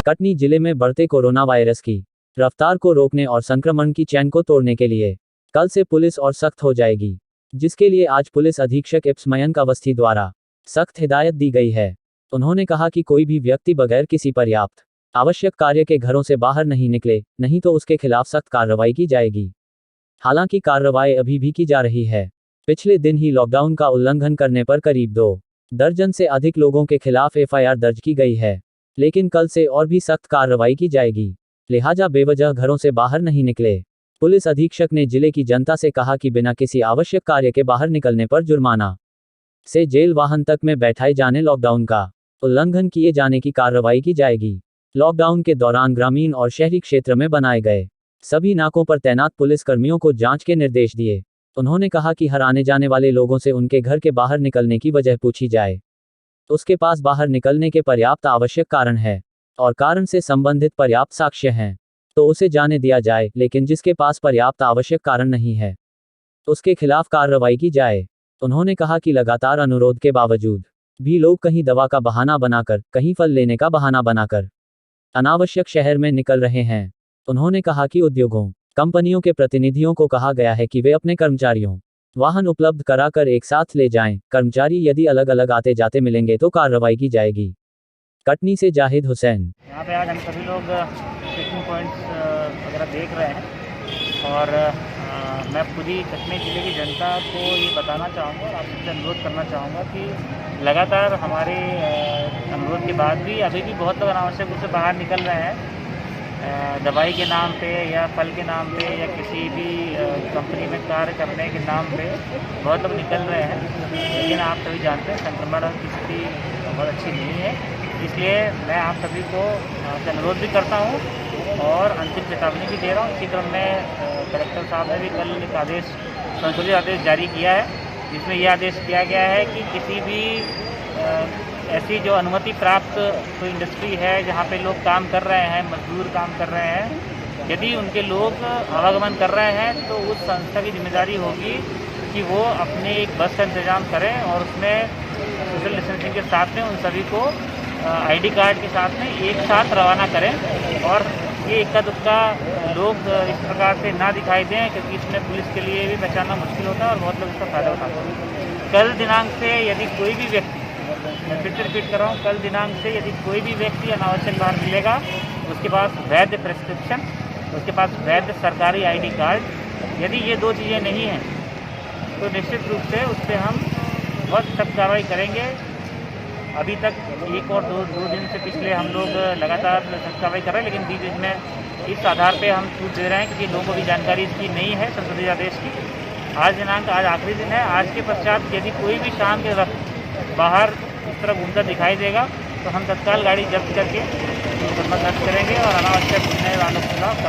कटनी जिले में बढ़ते कोरोना वायरस की रफ्तार को रोकने और संक्रमण की चैन को तोड़ने के लिए कल से पुलिस और सख्त हो जाएगी, जिसके लिए आज पुलिस अधीक्षक एप्स मयंक अवस्थी द्वारा सख्त हिदायत दी गई है। उन्होंने कहा कि कोई भी व्यक्ति बगैर किसी पर्याप्त आवश्यक कार्य के घरों से बाहर नहीं निकले, नहीं तो उसके खिलाफ सख्त कार्रवाई की जाएगी। हालांकि कार्रवाई अभी भी की जा रही है। पिछले दिन ही लॉकडाउन का उल्लंघन करने पर करीब 2 दर्जन से अधिक लोगों के खिलाफ एफआईआर दर्ज की गई है, लेकिन कल से और भी सख्त कार्रवाई की जाएगी। लिहाजा बेवजह घरों से बाहर नहीं निकले। पुलिस अधीक्षक ने जिले की जनता से कहा कि बिना किसी आवश्यक कार्य के बाहर निकलने पर जुर्माना से जेल वाहन तक में बैठाए जाने, लॉकडाउन का उल्लंघन किए जाने की कार्रवाई की जाएगी। लॉकडाउन के दौरान ग्रामीण और शहरी क्षेत्र में बनाए गए सभी नाकों पर तैनात पुलिस कर्मियों को जांच के निर्देश दिए। उन्होंने कहा कि हर आने जाने वाले लोगों से उनके घर के बाहर निकलने की वजह पूछी जाए। उसके पास बाहर निकलने के पर्याप्त आवश्यक कारण है और कारण से संबंधित पर्याप्त साक्ष्य हैं तो उसे जाने दिया जाए, लेकिन जिसके पास पर्याप्त आवश्यक कारण नहीं है उसके खिलाफ कार्रवाई की जाए। उन्होंने कहा कि लगातार अनुरोध के बावजूद भी लोग कहीं दवा का बहाना बनाकर, कहीं फल लेने का बहाना बनाकर अनावश्यक शहर में निकल रहे हैं। उन्होंने कहा कि उद्योगों, कंपनियों के प्रतिनिधियों को कहा गया है कि वे अपने कर्मचारियों वाहन उपलब्ध कराकर एक साथ ले जाएं। कर्मचारी यदि अलग अलग आते जाते मिलेंगे तो कार्रवाई की जाएगी। कटनी से जाहिद हुसैन। यहाँ पे आज हम सभी लोग चेकिंग पॉइंट्स वगैरह देख रहे हैं और मैं पूरी कटनी जिले की जनता को ये बताना चाहूँगा और आपसे अनुरोध करना चाहूँगा कि लगातार हमारे अनुरोध के बाद भी अभी भी बहुत लोग अनावश्यक रूप से बाहर निकल रहे हैं। दवाई के नाम पे या फल के नाम पे या किसी भी कंपनी में कार्य करने के नाम पे बहुत लोग निकल रहे हैं, लेकिन आप सभी जानते हैं संक्रमण की स्थिति बहुत अच्छी नहीं है। इसलिए मैं आप सभी को अनुरोध भी करता हूँ और अंतिम चेतावनी भी दे रहा हूँ। इसी क्रम में कलेक्टर साहब ने भी कल एक आदेश, संशोधित आदेश जारी किया है, जिसमें यह आदेश किया गया है कि किसी भी ऐसी जो अनुमति प्राप्त कोई इंडस्ट्री है जहाँ पे लोग काम कर रहे हैं, मजदूर काम कर रहे हैं, यदि उनके लोग आवागमन कर रहे हैं तो उस संस्था की जिम्मेदारी होगी कि वो अपने एक बस का इंतज़ाम करें और उसमें सोशल डिस्टेंसिंग के साथ में उन सभी को आईडी कार्ड के साथ में एक साथ रवाना करें और ये इक्का दुक्का लोग इस प्रकार से ना दिखाई दें, क्योंकि इसमें पुलिस के लिए भी पहचानना मुश्किल होता है और बहुत लोग इसका फ़ायदा उठाते हैं। कल दिनांक से यदि कोई भी व्यक्ति, मैं फिर से रिपीट कर रहा हूँ, कल दिनांक से यदि कोई भी व्यक्ति अनावश्यक बाहर मिलेगा, उसके पास वैध प्रिस्क्रिप्शन, उसके पास वैध सरकारी आईडी कार्ड, यदि ये 2 चीज़ें नहीं हैं तो निश्चित रूप से उस पर हम बहुत सख्त कार्रवाई करेंगे। अभी तक 1 और 2 दिन से पिछले हम लोग लगातार सख्त कार्रवाई कर रहे हैं, लेकिन बीच में इस आधार पे हम छूट दे रहे हैं क्योंकि लोगों को भी जानकारी इसकी नहीं है संशोधित आदेश की। आज आखिरी दिन है। आज के पश्चात यदि कोई भी शाम के वक्त बाहर इस तरह घूमता दिखाई देगा तो हम तत्काल गाड़ी जब्त करके मुकदमा दर्ज करेंगे और अनावश्यक घूमने वालों के खिलाफ